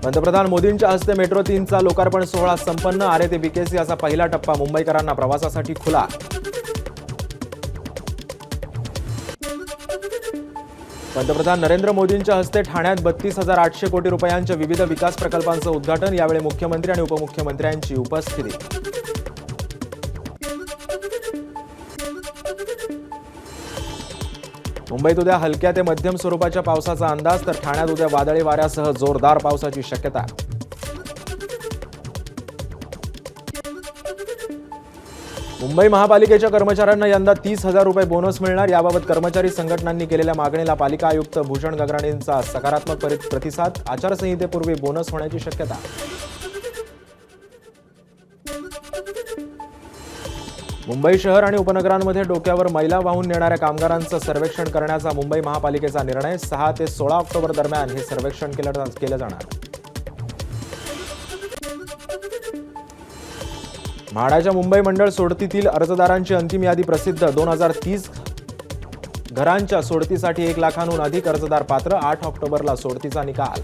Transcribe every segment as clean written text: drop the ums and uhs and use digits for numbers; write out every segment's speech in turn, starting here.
पंतप्रधान मोदींच्या हस्ते मेट्रो 3चा लोकार्पण सोहळा संपन्न. आरे ते बीकेसी असा पहिला टप्पा मुंबईकरांना प्रवासासाठी खुला. पंतप्रधान नरेंद्र मोदींच्या हस्ते ठाण्यात 32,800 कोटी रुपयांच्या विविध विकास प्रकल्पांचं उद्घाटन. यावेळी मुख्यमंत्री आणि उपमुख्यमंत्र्यांची उपस्थिती. मुंबईत उद्या हलक्या ते मध्यम स्वरूपाच्या पावसाचा अंदाज, तर ठाण्यात उद्या वादळी वाऱ्यासह जोरदार पावसाची शक्यता. मुंबई महापालिकेच्या कर्मचाऱ्यांना यंदा 30,000 रुपये बोनस मिळणार. याबाबत कर्मचारी संघटनांनी केलेल्या मागणीला पालिका आयुक्त भूषण गगराणींचा सकारात्मक प्रतिसाद. आचारसंहितेपूर्वी बोनस होण्याची शक्यता. मुंबई शहर आणि उपनगरांमध्ये डोक्यावर मैला वाहून नेणाऱ्या कामगारांचं सर्वेक्षण करण्याचा मुंबई महापालिकेचा निर्णय. 6 ते 16 ऑक्टोबर दरम्यान हे सर्वेक्षण केलं जाणार. म्हाडाच्या मुंबई मंडळ सोडतीतील अर्जदारांची अंतिम यादी प्रसिद्ध. 2030 घरांच्या सोडतीसाठी 1 लाखांहून अधिक अर्जदार पात्र. 8 ऑक्टोबरला सोडतीचा निकाल.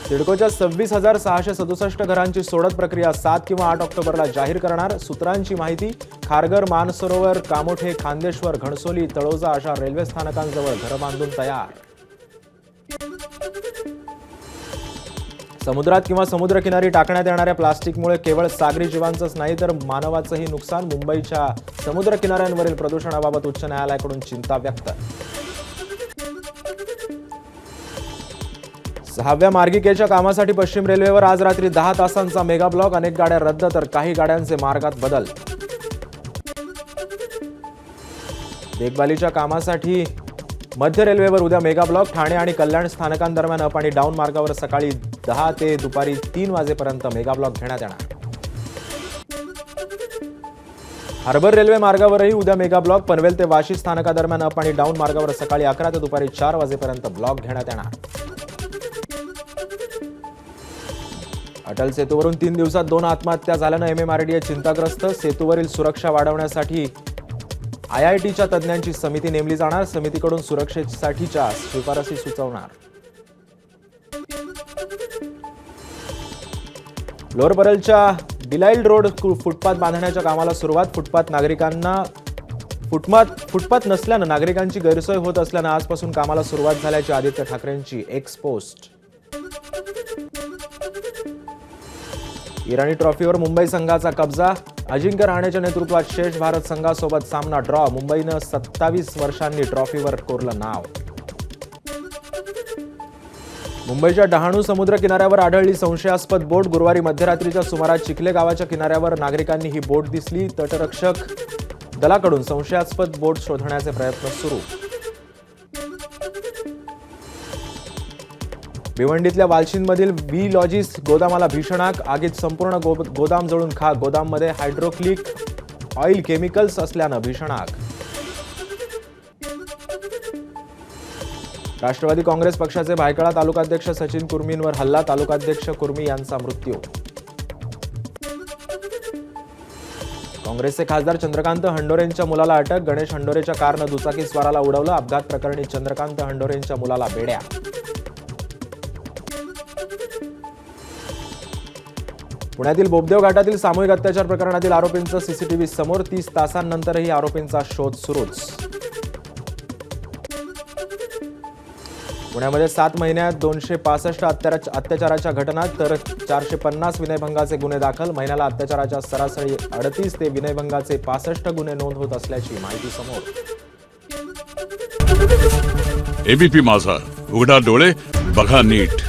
सिडकोच्या 26,667 घरांची सोडत प्रक्रिया 7 किंवा 8 ऑक्टोबरला जाहीर करणार. सूत्रांची माहिती. खारघर, मानसरोवर, कामोठे, खांदेश्वर, घणसोली, तळोजा अशा रेल्वे स्थानकांजवळ घरं बांधून तयार. समुद्रात किंवा समुद्रकिनारी टाकण्यात येणाऱ्या प्लास्टिकमुळे केवळ सागरी जीवांचंच नाही तर मानवाचंही नुकसान. मुंबईच्या समुद्र किनाऱ्यांवरील प्रदूषणाबाबत उच्च न्यायालयाकडून चिंता व्यक्त. 6व्या मार्गिकेच्या कामासाठी पश्चिम रेल्वेवर आज रात्री 10 तासांचा मेगा ब्लॉक. अनेक गाड्या रद्द तर काही गाड्यांचे मार्गात बदल. देखभालीच्या कामासाठी मध्य रेल्वेवर उद्या मेगा ब्लॉक. ठाणे आणि कल्याण स्थानकांदरम्यान अप आणि डाऊन मार्गावर सकाळी 10 ते दुपारी 3 वाजेपर्यंत मेगा ब्लॉक घेण्यात येणार. हार्बर रेल्वे मार्गावरही उद्या मेगा ब्लॉक. पनवेल ते वाशी स्थानकादरम्यान अप आणि डाऊन मार्गावर सकाळी 11 ते दुपारी 4 वाजेपर्यंत ब्लॉक घेण्यात येणार. अटल सेतूवरून 3 दिवसात 2 आत्महत्या झाल्यानं MMRDA चिंताग्रस्त. सेतूवरील सुरक्षा वाढवण्यासाठी IITच्या तज्ज्ञांची समिती नेमली जाणार. समितीकडून सुरक्षेसाठीच्या शिफारसी सुचवणार. लोअर परलच्या डिलाइल्ड रोड फुटपाथ बांधण्याच्या कामाला सुरुवात. फुटपाथ नसल्यानं नागरिकांची गैरसोय होत असल्यानं आजपासून कामाला सुरुवात झाल्याची आदित्य ठाकरेंची एक्स पोस्ट. इराणी ट्रॉफीवर मुंबई संघाचा कब्जा. अजिंक्य रहाणेच्या नेतृत्वात शेष भारत संघासोबत सामना ड्रॉ. मुंबईनं 27 वर्षांनी ट्रॉफीवर कोरलं नाव. मुंबईच्या डहाणू समुद्र किनाऱ्यावर आढळली संशयास्पद बोट. गुरुवारी मध्यरात्रीच्या सुमारास चिखले गावाच्या किनाऱ्यावर नागरिकांनी ही बोट दिसली. तटरक्षक दलाकडून संशयास्पद बोट शोधण्याचे प्रयत्न सुरू. भिवंडीतल्या वालशींमधील व्ही लॉजिस गोदामाला भीषण आग. आगीत संपूर्ण गोदाम जळून खाक. गोदाममध्ये हायड्रोक्लिक ऑइल केमिकल्स असल्यानं भीषण आग. राष्ट्रवादी काँग्रेस पक्षाचे भायखळा तालुकाध्यक्ष सचिन कुर्मींवर हल्ला. तालुकाध्यक्ष कुर्मी यांचा मृत्यू. काँग्रेसचे खासदार चंद्रकांत हंडोरेंच्या मुलाला अटक. गणेश हंडोरेच्या कारनं दुचाकीस्वाराला उडवलं. अपघात प्रकरणी चंद्रकांत हंडोरेंच्या मुलाला बेड्या. पुण्यातील बोबदेव घाटातील सामूहिक अत्याचार प्रकरणातील आरोपींचं सीसीटीव्ही समोर. 30 तासांनंतरही आरोपींचा शोध सुरूच. पुण्यामध्ये 7 महिन्यात 265 अत्याचाराच्या घटना तर 450 विनयभंगाचे गुन्हे दाखल. महिन्याला अत्याचाराच्या सरासरी 38 ते विनयभंगाचे 65 गुन्हे नोंद होत असल्याची माहिती समोर. एबीपी माझा, उघडा डोळे बघा नीट.